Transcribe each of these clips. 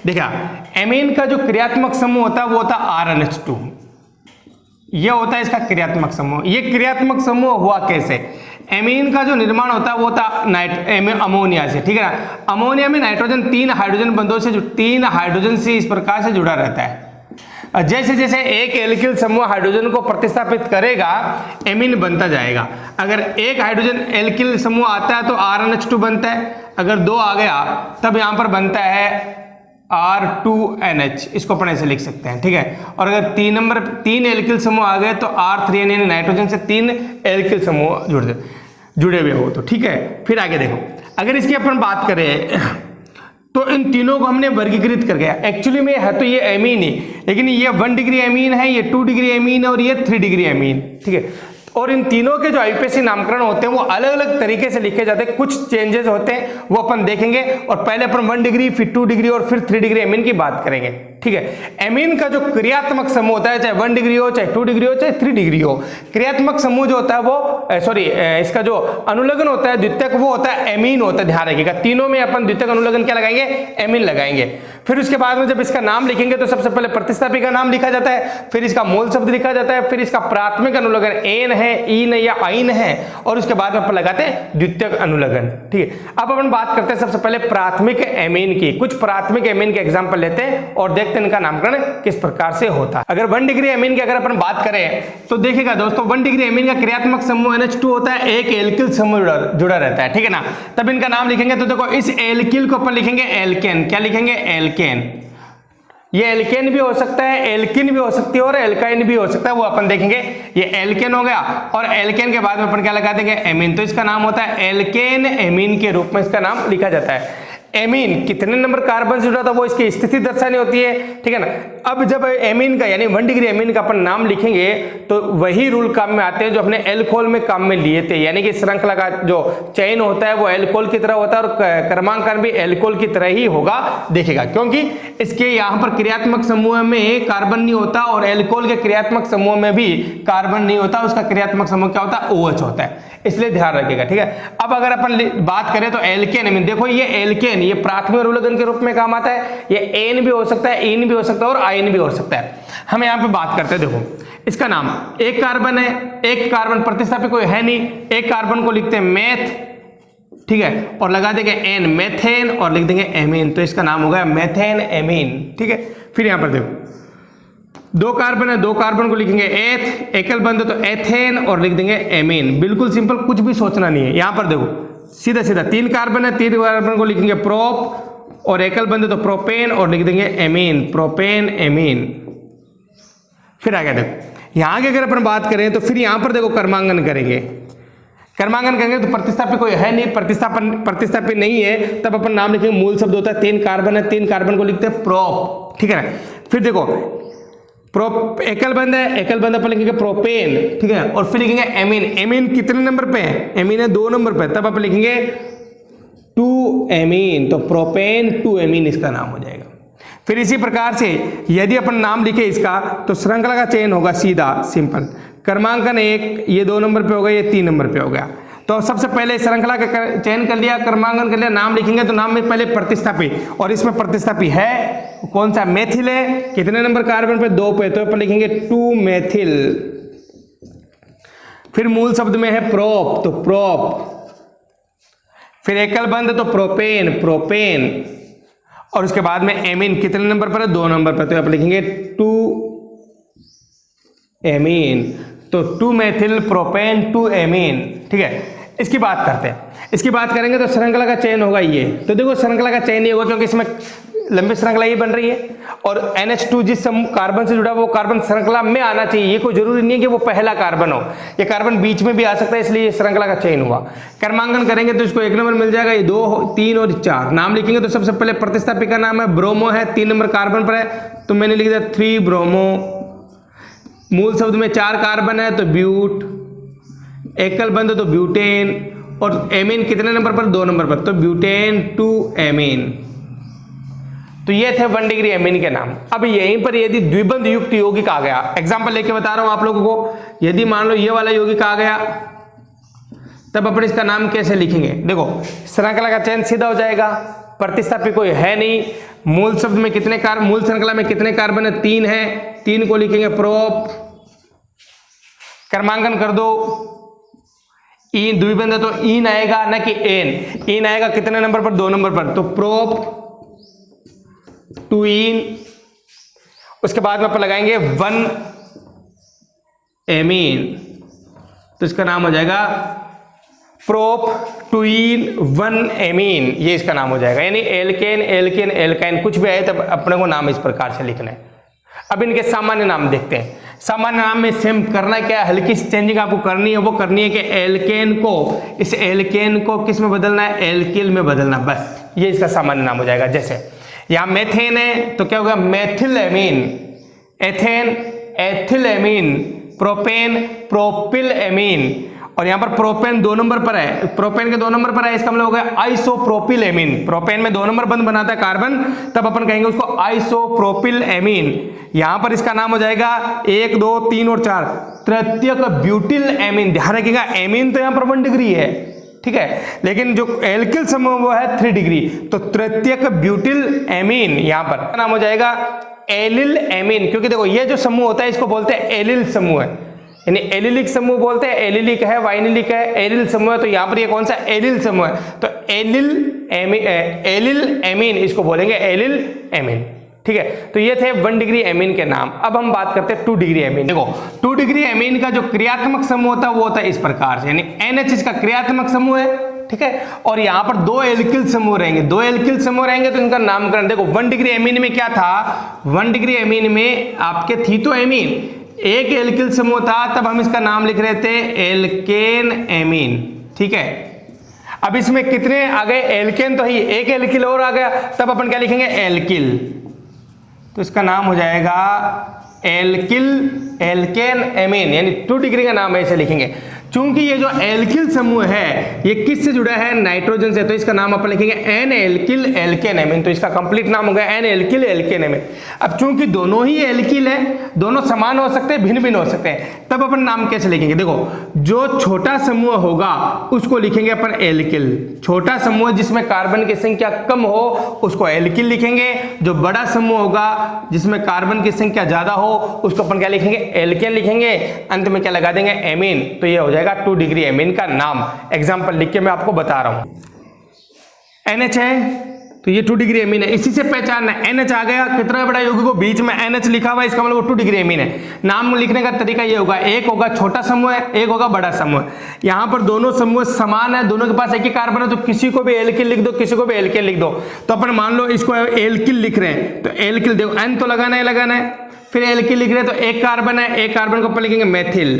देखा, एमीन का जो क्रियात्मक समूह होता है वो होता है RnH2, ये होता है इसका क्रियात्मक समूह। ये क्रियात्मक समूह हुआ कैसे? एमीन का जो निर्माण होता है वो होता है अमोनिया से, ठीक है ना। अमोनिया में नाइट्रोजन 3 हाइड्रोजन बंधों से 3 हाइड्रोजन से इस प्रकार से जुड़ा रहता है। जैसे जैसे एक एल्किल समूह हाइड्रोजन को प्रतिस्थापित करेगा एमीन बनता जाएगा। अगर एक हाइड्रोजन एल्किल समूह आता है तो RnH2 बनता है, अगर 2 आ गया तब यहां पर बनता है R2NH, इसको अपन ऐसे लिख सकते हैं, ठीक है। और अगर 3 एल्किल समूह आ गए तो R3N, नाइट्रोजन से 3 एल्किल समूह जुड़े हुए हो तो, ठीक है। फिर आगे देखो, अगर इसकी अपन बात करें तो इन तीनों को हमने वर्गीकृत कर गया। एक्चुअली में है तो ये एमीन ही, लेकिन ये 1 डिग्री एमीन है, ये 2 डिग्री एमीन है और ये 3 डिग्री एमीन, ठीक है। और इन तीनों के जो आईयूपीएसी नामकरण होते हैं वो अलग अलग तरीके से लिखे जाते हैं, कुछ चेंजेस होते हैं वो अपन देखेंगे। और पहले अपन 1 डिग्री, फिर 2 डिग्री और फिर 3 डिग्री एमीन की बात करेंगे, ठीक है। एमीन का जो क्रियात्मक समूह होता है, चाहे 1 डिग्री हो, चाहे 2 डिग्री हो, चाहे 3 डिग्री हो, क्रियात्मक समूह जो होता है वो इसका जो अनुलग्न होता है द्वितीयक वो होता है एमीन होता है। ध्यान रखिएगा, तीनों में अपन द्वितीयक अनुलग्न क्या लगाएंगे? एमीन लगाएंगे। फिर उसके बाद में जब इसका नाम लिखेंगे तो सबसे पहले प्रतिस्थापी का नाम लिखा जाता है, फिर इसका मूल शब्द लिखा जाता है, फिर इसका प्राथमिक अनुलग्न एन है, ईन है या आइन है, और उसके बाद में अपन लगाते हैं द्वितीयक अनुलग्न, ठीक है। अब अपन बात करते हैं सबसे पहले प्राथमिक एमीन की। कुछ प्राथमिक एमीन के एग्जाम्पल लेते हैं और देखते हैं इनका नामकरण किस प्रकार से होता है। अगर 1 डिग्री एमीन की अगर अपन बात करें तो देखिएगा दोस्तों, 1 डिग्री एमीन का क्रियात्मक समूह NH2 होता है, एक एल्किल समूह जुड़ा रहता है, ठीक है ना। तब इनका नाम लिखेंगे तो देखो, इस एल्किल को अपन लिखेंगे एल्केन। क्या लिखेंगे? एल्केन। ये एल्केन भी हो सकता है, एल्किन भी हो सकती है और एल्काइन भी हो सकता है, वो अपन देखेंगे। ये एल्केन हो गया और एल्केन के बाद में अपन क्या लगा देंगे? एमीन। तो इसका नाम होता है एल्केन एमीन के रूप में इसका नाम लिखा जाता है। एमीन कितने नंबर कार्बन से जुड़ा था वो इसकी स्थिति दर्शानी होती है, ठीक है ना। अब जब एमीन का यानी 1 डिग्री एमीन का अपन नाम लिखेंगे तो वही रूल काम में आते हैं जो अपने एल्कोहल में काम में लिए थे, यानी कि श्रृंखला का जो चयन होता है वो एल्कोहल की तरह होता है और क्रमांकन भी एल्कोहल की तरह ही होगा, देखेगा, क्योंकि इसके यहाँ पर क्रियात्मक समूह में कार्बन नहीं होता और एल्कोहल के क्रियात्मक समूह में भी कार्बन नहीं होता, उसका क्रियात्मक समूह क्या होता है? OH होता है, इसलिए ध्यान रखिएगा, ठीक है। अब अगर अपन बात करें तो एल्केन एमीन, देखो ये एल्केन ये प्राथमिक अनुलग्न के रूप में काम आता है, ये एन भी हो सकता है, इन भी हो सकता है और आइन भी हो सकता है। हम यहाँ पे बात करते हैं, देखो इसका नाम एक कार्बन है, एक कार्बन प्रतिस्थापी कोई है नहीं, एक कार्बन को लिखते हैं मेथ, ठीक है, और लगा देंगे एन मेथेन और लिख देंगे एमीन, तो इसका नाम हो गया मेथेन एमीन, ठीक है। फिर यहाँ पर देखो 2 कार्बन है, 2 कार्बन को लिखेंगे एथ, एकल बंध तो एथेन और लिख देंगे एमीन। बिल्कुल सिंपल, कुछ भी सोचना नहीं है। यहाँ पर देखो सीधा सीधा 3 कार्बन है, 3 कार्बन को लिखेंगे प्रोप और एकल बंध तो प्रोपेन और लिख देंगे एमीन, प्रोपेन एमीन। फिर आगे देखो, यहाँ की अगर अपन बात करें तो फिर यहाँ पर देखो क्रमांकन करेंगे, क्रमांकन करेंगे तो प्रतिस्थापी कोई है नहीं, प्रतिस्थापी नहीं है, तब अपन नाम लिखेंगे मूल शब्द होता है 3 कार्बन है, 3 कार्बन को लिखते हैं प्रोप, ठीक है ना। फिर देखो एकल बंध है, एकल बंध पर लिखेंगे प्रोपेन, ठीक है, और फिर लिखेंगे एमीन। एमीन कितने नंबर पे है? एमीन है 2 नंबर पे, तब आप लिखेंगे 2 एमीन, तो प्रोपेन 2 एमीन इसका नाम हो जाएगा। फिर इसी प्रकार से यदि अपन नाम लिखे इसका तो श्रृंखला का चयन होगा सीधा सिंपल, क्रमांकन 1 ये 2 नंबर पे हो गया, ये 3 नंबर पे हो गया। तो सबसे पहले श्रृंखला का चयन कर लिया, क्रमांकन कर लिया, नाम लिखेंगे तो नाम में पहले प्रतिस्थापी, और इसमें प्रतिस्थापी है कौन सा? मेथिल है। कितने नंबर कार्बन पे? 2 पे, तो पर लिखेंगे 2 मेथिल। फिर मूल शब्द में है प्रोप, तो प्रोप। फिर एकल बंध तो प्रोपेन, प्रोपेन, और उसके बाद में एमीन कितने नंबर पर है? 2 नंबर पर, तो आप लिखेंगे 2 एमीन, तो 2 मेथिल प्रोपेन 2 एमीन, ठीक है। इसकी बात करते हैं, इसकी बात करेंगे तो श्रृंखला का चयन होगा ये, तो देखो श्रृंखला का चयन नहीं होगा क्योंकि इसमें लंबी श्रृंखला ये बन रही है और NH2 जिस कार्बन से जुड़ा वो कार्बन श्रृंखला में आना चाहिए, ये कोई जरूरी नहीं है कि वो पहला कार्बन हो, ये कार्बन बीच में भी आ सकता है, इसलिए श्रृंखला का चयन हुआ। क्रमांकन करेंगे तो इसको 1 नंबर मिल जाएगा, ये 2, 3 और 4। नाम लिखेंगे तो सबसे पहले प्रतिस्थापी का नाम है ब्रोमो है, 3 नंबर कार्बन पर है, तो मैंने लिख दिया 3 ब्रोमो। मूल शब्द में 4 कार्बन है तो ब्यूट, एकल बंध तो ब्यूटेन, और एमीन कितने नंबर पर? 2 नंबर पर, तो ब्यूटेन 2 एमीन। तो ये थे 1 डिग्री एमीन के नाम। अब यहीं पर यदि द्विबंध युक्त यौगिक आ गया, एग्जांपल लेके बता रहा हूं आप लोगों को, यदि मान लो ये वाला यौगिक आ गया तब अपन इसका नाम कैसे लिखेंगे? देखो श्रृंखला का चयन सीधा हो जाएगा, प्रतिस्थापी कोई है नहीं, मूल शब्द में कितने कार्बन, मूल श्रृंखला में कितने कार्बन है, 3 है, 3 को लिखेंगे प्रोप, क्रमांकन कर दो, इन द्विबंध है तो इन आएगा ना कि एन, इन आएगा कितने नंबर पर, 2 नंबर पर, तो प्रोप टू इन, उसके बाद में अपन लगाएंगे 1 एमीन, तो इसका नाम हो जाएगा प्रोप टू इन 1 एमीन, ये इसका नाम हो जाएगा। यानी एल्केन एल्केन एल्काइन कुछ भी आए तब अपने को नाम इस प्रकार से लिखना है। अब इनके सामान्य नाम देखते हैं। सामान्य नाम में सेम करना क्या है, हल्की सी चेंजिंग आपको करनी है, वो करनी है कि एल्केन को, इस एल्केन को किस में बदलना है, एल्किल में बदलना, बस ये इसका सामान्य नाम हो जाएगा। जैसे यहाँ मेथेन है तो क्या होगा, मेथिलेमीन, एथेन एथिलेमीन, प्रोपेन प्रोपिलेमीन, और यहाँ पर प्रोपेन 2 नंबर पर है, प्रोपेन के 2 नंबर पर है, इसका मतलब हो गया आइसोप्रोपिलेमीन। प्रोपेन में 2 नंबर बंद बनाता है कार्बन, तब अपन कहेंगे उसको आइसोप्रोपिलेमीन। यहाँ पर इसका नाम हो जाएगा 1 2 3 और 4 तृतीयक ब्यूटिल एमीन। ध्यान रखिएगा एमीन तो यहाँ पर 1 डिग्री है, ठीक है, लेकिन जो एल्किल समूह वो है 3 डिग्री, तो तृतीयक ब्यूटिल एमीन यहाँ पर नाम हो जाएगा एलिल एमीन। क्योंकि देखो ये जो समूह होता है इसको बोलते हैं एलिल समूह है, यानी एलिलिक समूह बोलते हैं, एलिलिक है, वाइनिलिक है, एलिल समूह है, तो यहाँ पर ये कौन सा एलिल समूह है, तो एलिल एमीन इसको बोलेंगे एलिल एमीन, ठीक है। तो ये थे 1 डिग्री एमीन के नाम। अब हम बात करते हैं 2 डिग्री एमीन। देखो 2 डिग्री एमीन का जो क्रियात्मक समूह होता है वो होता है इस प्रकार से, यानी NH इसका क्रियात्मक समूह है, ठीक है, और यहाँ पर 2 एल्किल समूह रहेंगे, 2 एल्किल समूह रहेंगे तो इनका नामकरण देखो 1 डिग्री एमीन में क्या था, 1 डिग्री एमीन में आपके थी तो एमीन, एक एल्किल समूह था, तब हम इसका नाम लिख रहे थे एल्केन एमीन, ठीक है। अब इसमें कितने आ गए, एल्केन तो ही, एक एल्किल और आ गया, तब अपन क्या लिखेंगे एल्किल, तो इसका नाम हो जाएगा एल्किल एल्केन एमीन, यानी 2 डिग्री का नाम ऐसे लिखेंगे। चूंकि ये जो एल्किल समूह है ये किससे जुड़ा है, नाइट्रोजन से, तो इसका नाम अपन लिखेंगे एन एल्किल एल्केन एमीन, तो इसका कंप्लीट नाम हो गया एन एल्किल एल्केन एमीन। अब चूंकि दोनों ही एल्किल है, दोनों समान हो सकते हैं, भिन्न भिन्न हो सकते हैं, तब अपन नाम कैसे लिखेंगे, देखो जो छोटा समूह होगा उसको लिखेंगे अपन एल्किल, छोटा समूह जिसमें कार्बन की संख्या कम हो उसको एल्किल लिखेंगे, जो बड़ा समूह होगा जिसमें कार्बन की संख्या ज्यादा हो उसको अपन क्या लिखेंगे एल्केन लिखेंगे, अंत में क्या लगा देंगे एमीन, तो ये हो जाएगा 2 डिग्री एमीन का नाम। एग्जांपल लिख के मैं आपको बता रहा हूं, NH है तो ये 2 डिग्री एमीन है, इसी से पहचानना है। NH आ गया, कितना बड़ा यौगिक को बीच में NH लिखा हुआ है, इसका मतलब वो 2 डिग्री एमीन है। नाम लिखने का तरीका ये होगा, एक होगा छोटा समूह है, एक होगा बड़ा समूह है। यहाँ पर दोनों समूह समान है, दोनों के पास एक ही कार्बन है, तो किसी को भी एल्किल लिख दो, किसी को भी एल्केन लिख दो। तो अपन मान लो इसको एल्किल लिख रहे हैं, तो एल्किल देखो N तो लगाना है, फिर एल्किल लिख रहे हैं तो एक कार्बन है, एक कार्बन को अपन लिखेंगे मेथिल,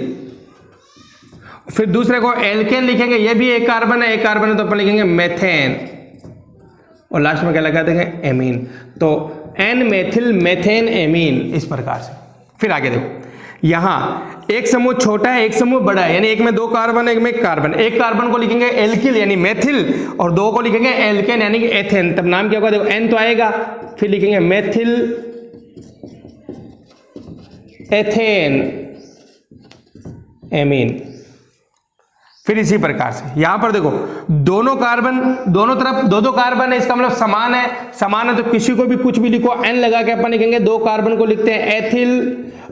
फिर दूसरे को एल्केन लिखेंगे, ये भी एक कार्बन है, एक कार्बन है, तो अपन लिखेंगे मेथेन, और लास्ट में क्या लगा देंगे एमीन, तो एन मेथिल मेथेन एमीन, इस प्रकार से। फिर आगे देखो यहाँ एक समूह छोटा है, एक समूह बड़ा है, यानी एक में 2 कार्बन है, एक में 1 कार्बन, एक कार्बन को लिखेंगे एल्किल यानी मेथिल, और 2 को लिखेंगे एल्केन यानी कि एथेन, तब नाम क्या होगा, देखो एन तो आएगा, फिर लिखेंगे मेथिल एथेन एमीन। फिर इसी प्रकार से यहां पर देखो दोनों कार्बन, दोनों तरफ 2-2 कार्बन है, इसका मतलब समान है, तो किसी को भी कुछ भी लिखो, एन लगा के अपन लिखेंगे, 2 कार्बन को लिखते हैं एथिल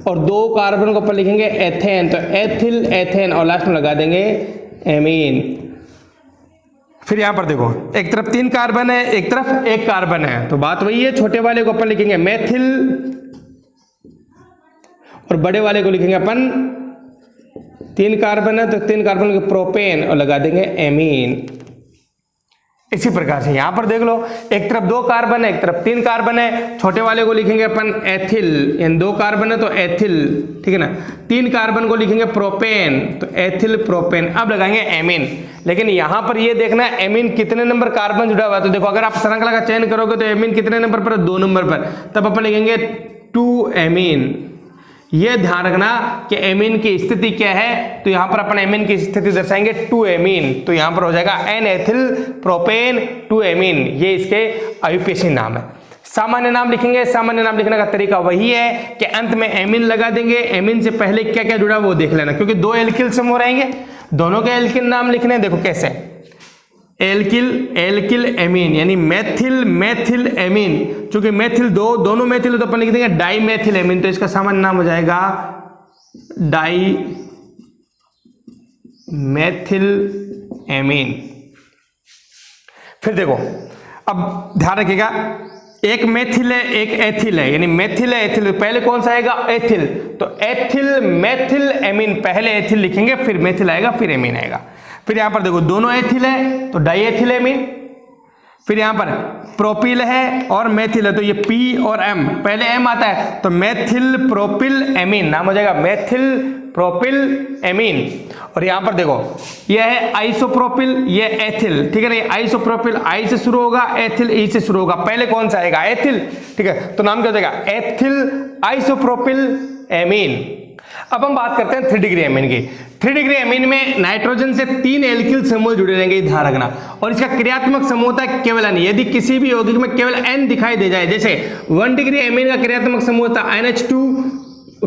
और 2 कार्बन को अपन लिखेंगे एथेन, तो एथिल एथेन, और लास्ट में लगा देंगे एमीन। फिर यहां पर देखो एक तरफ 3 कार्बन है, एक तरफ 1 कार्बन है, तो बात वही है, छोटे वाले को अपन लिखेंगे मेथिल और बड़े वाले को लिखेंगे अपन 3 कार्बन है तो 3 कार्बन के प्रोपेन और लगा देंगे एमीन। इसी प्रकार से यहां पर देख लो, एक तरफ 2 कार्बन है, एक तरफ 3 कार्बन है, छोटे वाले को लिखेंगे अपन एथिल, यानी 2 कार्बन है तो एथिल, ठीक है ना, 3 कार्बन को लिखेंगे प्रोपेन, तो एथिल प्रोपेन, अब लगाएंगे एमीन। लेकिन यहां पर ये देखना है एमीन कितने नंबर कार्बन जुड़ा हुआ है, तो देखो अगर आप श्रृंखला का चयन करोगे तो एमीन कितने नंबर पर, 2 नंबर पर, तब अपन लिखेंगे 2 एमीन। ये ध्यान रखना कि एमीन की स्थिति क्या है, तो यहां पर अपन एमीन की स्थिति दर्शाएंगे 2 एमीन, तो यहां पर हो जाएगा एन एथिल प्रोपेन 2 एमीन, ये इसके आयुपेशी नाम है। सामान्य नाम लिखेंगे, सामान्य नाम लिखने का तरीका वही है कि अंत में एमीन लगा देंगे, एमीन से पहले क्या क्या जुड़ा वो देख लेना, क्योंकि 2 एल्किल समूह रहेंगे, दोनों के एल्किल नाम लिखने, देखो कैसे, एल्किल एमीन, यानी मेथिल एमीन। चूंकि मेथिल दोनों मेथिल है तो अपन लिख देंगे डाई मेथिल एमीन, तो इसका सामान्य नाम हो जाएगा डाई मेथिल एमीन। फिर देखो, अब ध्यान रखिएगा, एक मेथिल है एक एथिल है, यानी मेथिल है एथिल, पहले कौन सा आएगा? एथिल। तो एथिल मेथिल एमीन, पहले एथिल लिखेंगे फिर मेथिल आएगा फिर एमीन आएगा। फिर यहां पर देखो दोनों एथिल है तो डाई एथिल एमीन। फिर यहां पर प्रोपिल है और मेथिल है तो ये पी और एम, पहले एम आता है तो मेथिल प्रोपिल एमीन नाम हो जाएगा मेथिल प्रोपिल एमीन। और यहां पर देखो ये है आइसोप्रोपिल, ये एथिल, ठीक है ना। आइसोप्रोपिल आई से शुरू होगा, एथिल ई से शुरू होगा, पहले कौन सा आएगा? एथिल, ठीक है। तो नाम क्या हो जाएगा? Ethyl isopropyl amine. अब हम बात करते हैं 3 डिग्री एमीन की। 3 डिग्री एमीन में नाइट्रोजन से 3 एल्किल समूह जुड़े रहेंगे, ध्यान रखना। और इसका क्रियात्मक समूह होता है केवल N। यदि किसी भी यौगिक में केवल N दिखाई दे जाए, जैसे 1 डिग्री एमीन का क्रियात्मक समूह था NH2,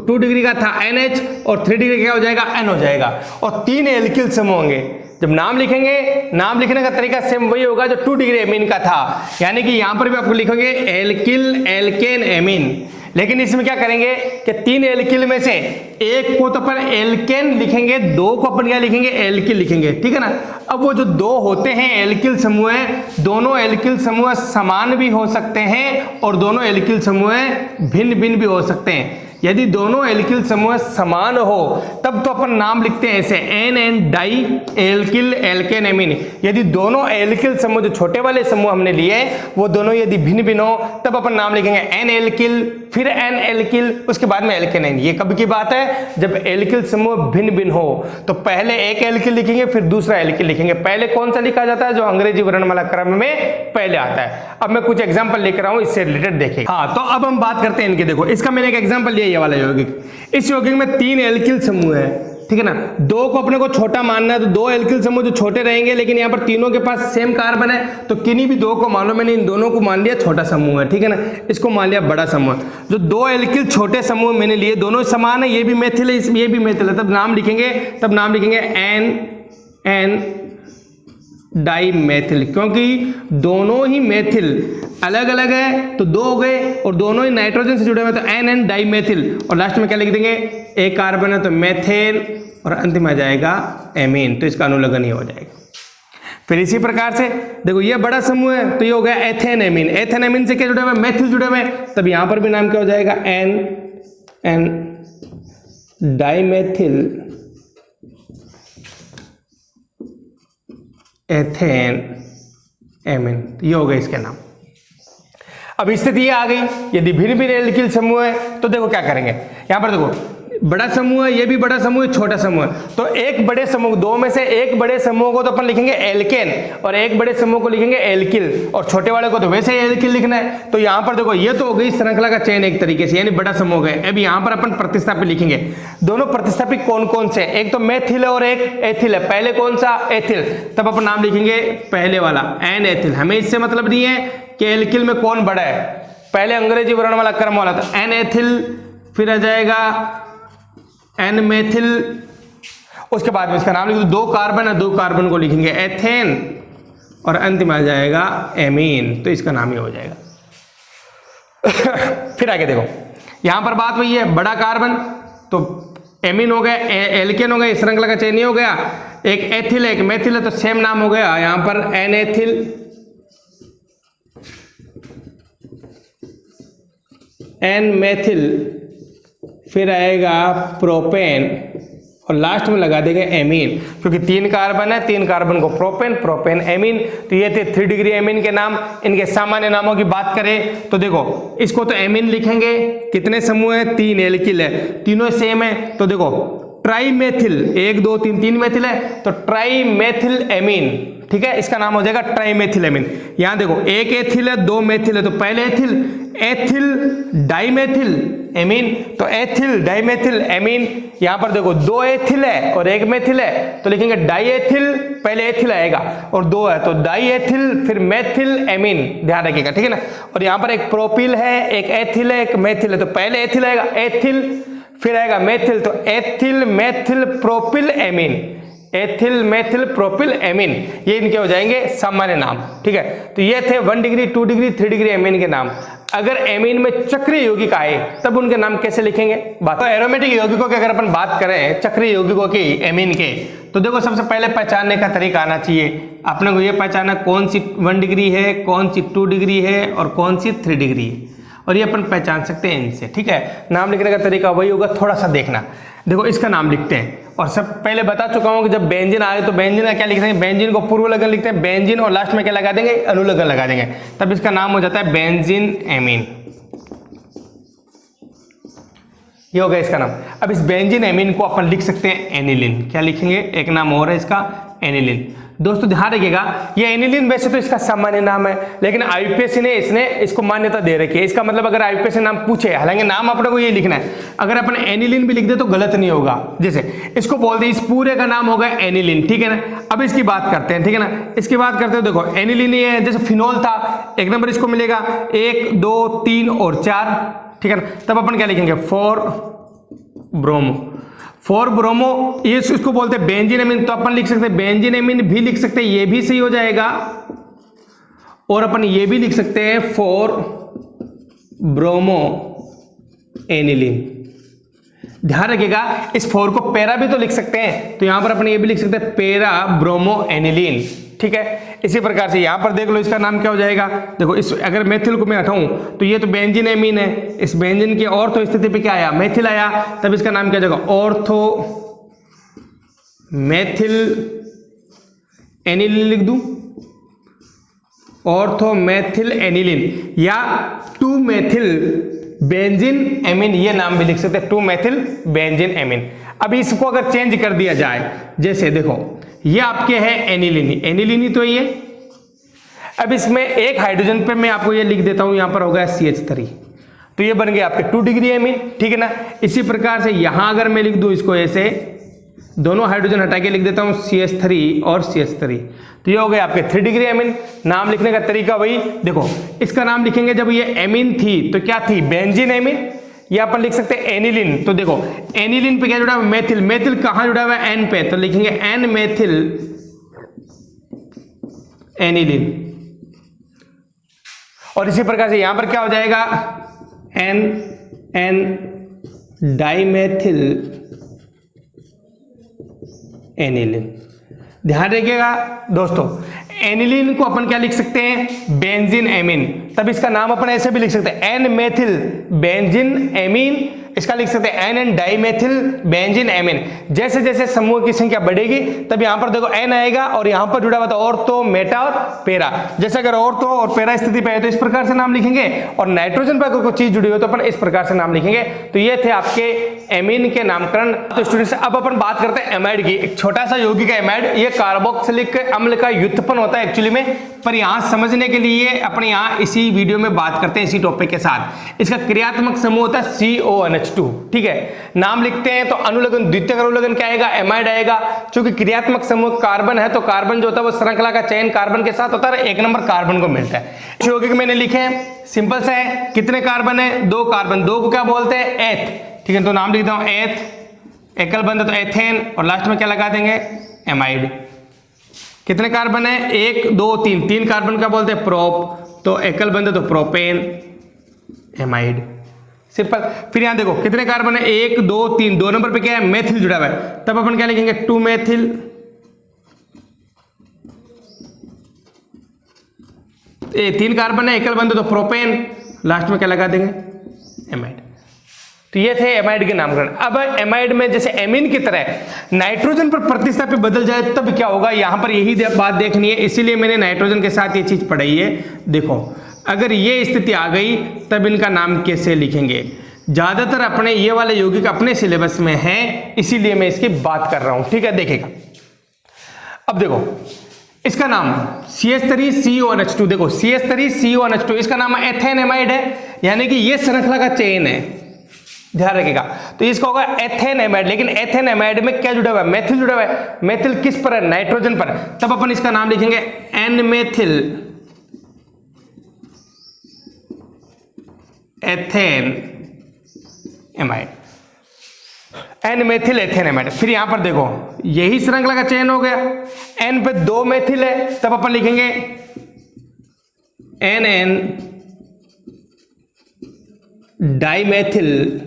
2 डिग्री का था NH, और 3 डिग्री क्या हो जाएगा? N हो जाएगा। और 3 एल्किल समूह होंगे। जब नाम लिखेंगे, नाम लिखने का तरीका सेम वही होगा जो 2 डिग्री एमीन का था, यानी कि यहां पर भी आपको लिखोगे एल्किल एल्केन एमीन। लेकिन इसमें क्या करेंगे कि 3 एल्किल में से एक को तो अपन एल्केन लिखेंगे, 2 को अपन क्या लिखेंगे? एल्किल लिखेंगे, ठीक है ना। अब वो जो 2 होते हैं एल्किल समूह, दोनों एल्किल समूह समान भी हो सकते हैं और दोनों एल्किल समूह भिन्न भिन्न भी हो सकते हैं। यदि दोनों एल्किल समूह समान हो तब तो अपन नाम लिखते हैं ऐसे N dialkyl alkane amine. यदि दोनों एल्किल समूह, जो छोटे वाले समूह हमने लिए, वो दोनों यदि भिन्न भिन्न हो तब अपन नाम लिखेंगे एन एल्किल, फिर एन एल्किल, उसके बाद में एल्केन एन। ये कब की बात है? जब एल्किल समूह भिन्न भिन्न हो तो पहले एक एल्किल लिखेंगे फिर दूसरा एल्किल लिखेंगे। पहले कौन सा लिखा जाता है? जो अंग्रेजी वर्णमाला क्रम में पहले आता है। अब मैं कुछ एग्जाम्पल लेकर आऊं इससे रिलेटेड, देखें। हाँ, तो अब हम बात करते हैं इनके। देखो, इसका मैंने एक एग्जाम्पल लिया, ये वाला यौगिक। इस यौगिक में 3 एल्किल समूह है, ठीक है ना। 2 को अपने को छोटा मानना है तो 2 एल्किल समूह जो छोटे रहेंगे, लेकिन यहाँ पर तीनों के पास सेम कार्बन है तो किन्हीं भी 2 को मान लो। मैंने इन दोनों को मान लिया छोटा समूह है, ठीक है ना। इसको मान लिया बड़ा समूह। जो 2 एल्किल छोटे समूह मैंने लिए, दोनों समान है, ये भी मेथिल है ये भी मेथिल है, तब नाम लिखेंगे एन डाई मेथिल, क्योंकि दोनों ही मेथिल अलग अलग है तो 2 हो गए और दोनों ही नाइट्रोजन से जुड़े हुए तो एन डाई मेथिल। और लास्ट में क्या लिख देंगे? एक कार्बन है तो मेथेन और अंत में आ जाएगा एमीन, तो इसका अनुलग्न ही हो जाएगा। फिर इसी प्रकार से देखो, ये बड़ा समूह है तो ये हो गया एथेन एमीन। एथेन एमीन से क्या जुड़े हुए? मेथिल जुड़े हुए, तब यहां पर भी नाम क्या हो जाएगा? N dimethyl ethane amine, ये हो गए इसके नाम। अब स्थिति ये आ गई, यदि भिन्न भिन्न एल्किल समूह है तो देखो क्या करेंगे। यहां पर देखो बड़ा समूह है, ये भी बड़ा समूह है, छोटा समूह है, तो एक बड़े समूह, 2 में से एक बड़े समूह को तो अपन लिखेंगे एल्केन और एक बड़े समूह को लिखेंगे एल्किल, और छोटे वाले को तो वैसे ही एल्किल लिखना है। तो यहां पर देखो ये तो हो गई श्रृंखला का चयन एक तरीके से, यानी बड़ा समूह गए। अब यहां पर अपन प्रतिस्थापित लिखेंगे। दोनों प्रतिस्थापित कौन कौन से? एक तो मेथिल है और एक एथिल है। पहले कौन सा? एथिल, तब अपन नाम लिखेंगे पहले वाला एन एथिल। हमें इससे मतलब नहीं है कि एल्किल में कौन बड़ा है, पहले अंग्रेजी वर्ण वाला क्रम वाला था एन एथिल, फिर आ जाएगा एन मेथिल, उसके बाद में इसका नाम लिख दो। 2 कार्बन है, 2 कार्बन को लिखेंगे एथेन और अंत में आ जाएगा एमीन, तो इसका नाम ही हो जाएगा। फिर आगे देखो, यहां पर बात वही है, बड़ा कार्बन तो एमीन हो गया, एल्केन हो गया, इस श्रृंखला का चयन हो गया। एक एथिल है एक मेथिल है तो सेम नाम हो गया, यहां पर एन एथिल, एन मेथिल, फिर आएगा प्रोपेन और लास्ट में लगा देंगे एमीन, क्योंकि 3 कार्बन है, 3 कार्बन को प्रोपेन एमीन। तो ये थे 3 डिग्री एमीन के नाम। इनके सामान्य नामों की बात करें तो देखो, इसको तो एमीन लिखेंगे। कितने समूह है? 3 एल्किल है, तीनों सेम है। तो देखो ट्राइमेथिल, 1 2 3 3 मेथिल है तो ट्राइमेथिल एमीन, ठीक है, इसका नाम हो जाएगा ट्राइमेथिल एमीन। यहां देखो, एक एथिल है 2 मेथिल है तो पहले एथिल डाइमेथिल एमीन, तो एथिल डाइमेथिल एमीन। यहां पर देखो 2 एथिल है और 1 मेथिल है तो लिखेंगे डाइएथिल, पहले एथिल आएगा और 2 है तो डाइएथिल फिर मेथिल एमीन, ध्यान रखिएगा, ठीक है ना। और यहां पर एक प्रोपिल है, एक एथिल है, एक मेथिल है तो पहले एथिल आएगा एथिल, फिर आएगा मेथिल, तो ethyl methyl propyl amine. Ethyl methyl propyl amine, ये इनके हो जाएंगे सामान्य नाम। ठीक है, तो ये थे 1 डिग्री 2 डिग्री 3 डिग्री एमीन के नाम। अगर एमीन में चक्रीय यौगिक आए तब उनके नाम कैसे लिखेंगे? बात तो एरोमेटिक यौगिकों की अगर अपन बात करें, चक्रीय यौगिकों की एमीन के, तो देखो सबसे पहले पहचानने का तरीका आना चाहिए अपने को। ये पहचाना कौन सी 1 डिग्री है, कौन सी 2 डिग्री है और कौन सी 3 डिग्री है, और ये अपन पहचान सकते हैं इनसे। ठीक है, नाम लिखने का तरीका वही होगा, थोड़ा सा देखना। देखो इसका नाम लिखते हैं, और सब पहले बता चुका हूं कि जब बेंजीन आए तो बेंजीन का क्या लिखते हैं, बेंजीन को पूर्व लगन लिखते हैं बेंजीन, और लास्ट में क्या लगा देंगे, अनुलगन लगा देंगे, तब इसका नाम हो जाता है बेंजीन एमीन। ये हो गया इसका नाम। अब इस बेंजीन एमीन को अपन लिख सकते हैं एनिलीन। क्या लिखेंगे, एक नाम और है इसका एनिलीन। दोस्तों ध्यान रखिएगा, ये एनिलीन वैसे तो इसका सामान्य नाम है, लेकिन आईयूपीएससी ने इसको मान्यता दे रखी है। इसका मतलब अगर आईयूपीएससी नाम पूछे, हालांकि नाम अपने को ये लिखना है, अगर अपन एनिलीन भी लिख दे तो गलत नहीं होगा। जैसे इसको बोल दे, इस पूरे का नाम होगा एनिलीन। ठीक है ना, अब इसकी बात करते हैं। ठीक है ना, इसकी बात करते हो, देखो एनिलीन ये है, जैसे फिनोल था, एक नंबर इसको मिलेगा 1 2 3 और 4। ठीक है ना, तब अपन क्या लिखेंगे, 4 ब्रोमो। 4 ब्रोमो, ये इसको बोलते हैं बेंजीन एमीन, तो अपन लिख सकते हैं बेंजीन एमीन भी लिख सकते हैं, ये भी सही हो जाएगा। और अपन ये भी लिख सकते हैं 4 ब्रोमो एनिलीन। ध्यान रखिएगा, इस 4 को पैरा भी तो लिख सकते हैं, तो यहां पर अपन ये भी लिख सकते हैं पैरा ब्रोमो एनिलीन। ठीक है, इसी प्रकार से यहां पर देख लो इसका नाम क्या हो जाएगा। देखो इस अगर मेथिल को मैं हटाऊं तो ये तो बेंजीन एमीन है, इस बेंजीन की ऑर्थो स्थिति पे क्या आया, मेथिल आया, तब इसका नाम क्या हो जाएगा, ऑर्थो मेथिल एनिलीन लिख दूं, ऑर्थो मेथिल एनिलीन, या 2 मेथिल बेंजीन एमीन, ये नाम भी लिख सकते हैं 2 मेथिल बेंजीन एमीन। अब इसको अगर चेंज कर दिया जाए, जैसे देखो ये आपके है एनिलीन, एनिलीन ही तो ये। अब इसमें एक हाइड्रोजन पे मैं आपको ये लिख देता हूं, यहां पर होगा CH3, तो ये बन गया आपके 2 डिग्री एमीन। ठीक है ना, इसी प्रकार से यहां अगर मैं लिख दूं इसको ऐसे, दोनों हाइड्रोजन हटा के लिख देता हूं CH3 और CH3, तो ये हो गया आपके 3 डिग्री एमीन। नाम लिखने का तरीका वही, देखो इसका नाम लिखेंगे, जब ये एमीन थी तो क्या थी, बेंजीन एमीन, या अपन लिख सकते हैं एनिलीन। तो देखो एनिलीन पे क्या जुड़ा हुआ, मेथिल, मेथिल कहां जुड़ा हुआ है, एन पे, तो लिखेंगे एन मेथिल एनिलीन। और इसी प्रकार से यहां पर क्या हो जाएगा, एन डाइमेथिल एनिलीन। ध्यान रखिएगा दोस्तों, एनिलीन को अपन क्या लिख सकते हैं, बेंजीन एमीन, तब इसका नाम अपन ऐसे भी लिख सकते हैं एन मेथिल बेंजीन एमीन, इसका लिख सकते हैं एन डाइमेथिल बेंजीन एमीन। जैसे जैसे समूह की संख्या बढ़ेगी तब यहां पर देखो एन आएगा, और यहां पर जुड़ा हुआ था ऑर्थो मेटा और पैरा। जैसे अगर ऑर्थो और पैरा स्थिति पे है तो इस प्रकार से नाम लिखेंगे, और नाइट्रोजन पर कोई चीज जुड़ी हो तो अपन इस प्रकार से नाम लिखेंगे। तो ये थे आपके एमीन के नामकरण। तो स्टूडेंट्स अब अपन बात करते हैं एमाइड की। एक छोटा सा यौगिक है एमाइड, ये कार्बोक्सिलिक अम्ल का व्युत्पन्न होता है एक्चुअली में, पर यहां समझने के लिए अपने यहां इसी वीडियो में बात करते हैं इसी टॉपिक के साथ। इसका क्रियात्मक समूह होता है CONH2। ठीक है, नाम लिखते हैं तो अनुलग्न, द्वितीयक अनुलग्न क्या आएगा, एमाइड आएगा। चूंकि क्रियात्मक समूह कार्बन है तो कार्बन जो होता है वो श्रृंखला का चयन कार्बन के साथ होता है, 1 नंबर कार्बन को मिलता है। यौगिक मैंने लिखे हैं, सिंपल सा है, कितने कार्बन है, 2 कार्बन, 2 को क्या बोलते हैं, एथ। ठीक है, तो नाम लिखता हूं एथ, एकल बंध तो एथेन, और लास्ट में क्या लगा देंगे, एमाइड। कितने कार्बन है, 1 2 3, 3 कार्बन का बोलते हैं प्रोप, तो एकल बंध तो प्रोपेन, एमाइड, सिंपल। फिर यहां देखो कितने कार्बन है, 1 2 3, 2 नंबर पे क्या है, मेथिल जुड़ा हुआ है, तब अपन क्या लिखेंगे, 2 मेथिल, 3 कार्बन है, एकल बंध तो प्रोपेन, लास्ट में क्या लगा देंगे, एमाइड। तो ये थे एमाइड के नामकरण। अब एमाइड में जैसे एमीन की तरह नाइट्रोजन पर प्रतिस्थापन बदल जाए तब क्या होगा, यहां पर यही बात देखनी है, इसीलिए मैंने नाइट्रोजन के साथ ये चीज पढ़ाई है। देखो अगर ये स्थिति आ गई तब इनका नाम कैसे लिखेंगे। ज्यादातर अपने ये वाले यौगिक अपने सिलेबस में हैं, इसीलिए मैं इसकी बात कर रहा हूं। ठीक है, देखिएगा अब देखो इसका नाम CH3CONH2। देखो CH3CONH2 इसका नाम एथेन एमाइड है, यानी कि ये श्रृंखला का चेन है, ध्यान रखिएगा। तो इसका होगा एथेन एमाइड, लेकिन एथेन एमाइड में क्या जुड़ा हुआ है, मेथिल जुड़ा हुआ है। मेथिल किस पर है, नाइट्रोजन पर, तब अपन इसका नाम लिखेंगे N methyl ethane amide. N methyl ethane amide. फिर यहां पर देखो यही श्रृंखला का चयन हो गया, एन पे 2 मेथिल है, तब अपन लिखेंगे N N dimethyl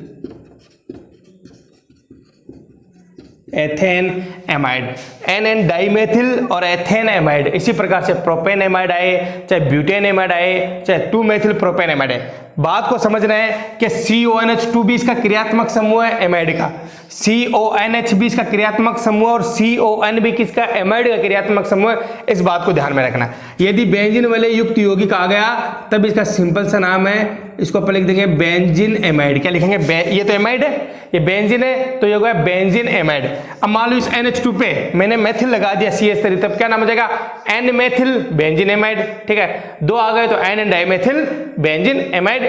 ethane amide, N N dimethyl और एथेन एमाइड। इसी प्रकार से प्रोपेन एमाइड आए, चाहे ब्यूटेन एमाइड आए, चाहे 2 मेथिल प्रोपेन एमाइड है। बात को समझना है कि CONH2 भी इसका क्रियात्मक समूह है एमाइड का, CONH भी इसका क्रियात्मक समूह और CON भी किसका, एमाइड का क्रियात्मक समूह है। इस बात को ध्यान में रखना। यदि बेंजीन वाले युक्त यौगिक आ गया तब इसका सिंपल सा नाम है, इसको अपन लिख देंगे बेंजीन एमाइड। क्या लिखेंगे, ये तो एमाइड है, ये बेंजीन है, तो ये होगा बेंजीन एमाइड। अब मान लो इस NH2 पे मैंने मेथिल लगा दिया CH3, तब क्या नाम हो जाएगा, N मेथिल बेंजीन एमाइड। ठीक है, 2 आ गए तो N डाइमेथिल बेंजीन एमाइड,